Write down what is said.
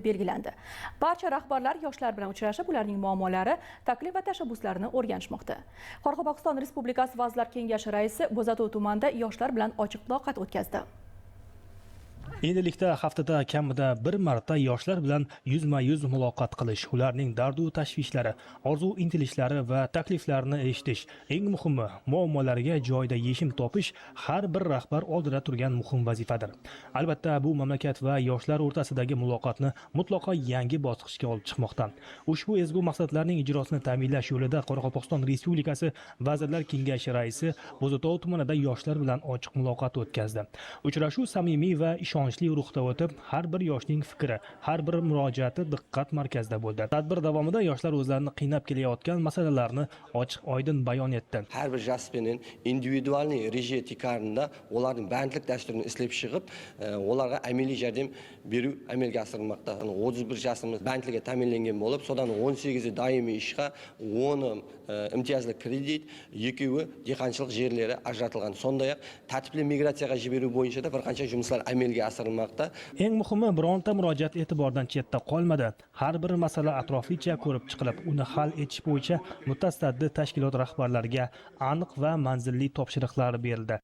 belgilandi. Barcha rahbarlar yoshlar bilan uchrashib, ularning muammolari, taklif va tashabbuslarini o'rganishmoqda. Qoraqalpog'iston Respublikasi Vazirlar Kengashi raisi Bo'zatov tumanida yoshlar bilan ochiq muloqot o'tkazdi. Endilikda haftada kamida bir marta yoshlar bilan yuzma-yuz muloqot qilish, ularning dardu tashvishlari, orzu intilishlari va takliflarini eshitish, eng muhimi muammolariga joyida yechim topish har bir rahbar oldida turgan muhim vazifadir. Albatta, bu mamlakat va yoshlar o'rtasidagi muloqotni mutlaqo yangi bosqichga olib chiqmoqda. Ushbu ezgu maqsadlarning ijrosini ta'minlash yo'lida Qoraqalpog'iston Respublikasi Vazirlar Kengashi raisi Bo'zatov tumanida yoshlar bilan ochiq muloqot o'tkazdi. Uchrashuv samimiy va ishonchli ruhda o'tib, har bir yoshning fikri, har bir murojaati diqqat markazida bo'ldi. Tadbir davomida yoshlar o'zlarini qiynab kelayotgan masalalarni ochiq-oydin bayon etdi. Har bir jaspenin individualniy rejiyatiklarida ularning bandlik dasturini ishlab chiqib, ularga amaliy yordam beru amalga oshirilmoqda. 31 jasimiz bandlikka ta'minlangan bo'lib, so'dan 18 doimiy ishga, 10 imtiyozli kredit, 2 dehqonchilik yerlari ajratilgan. Sonday-aq tartibli migratsiyaga jibirish bo'yicha bir qancha жұмыстар amalga oshirilmoqda. Eng muhimi, bironta murojaat e'tibordan chetda qolmadi. Har bir masala atroflicha ko'rib chiqilib, uni hal etish bo'yicha mutasaddi tashkilot rahbarlariga aniq va manzilli topshiriqlar berildi.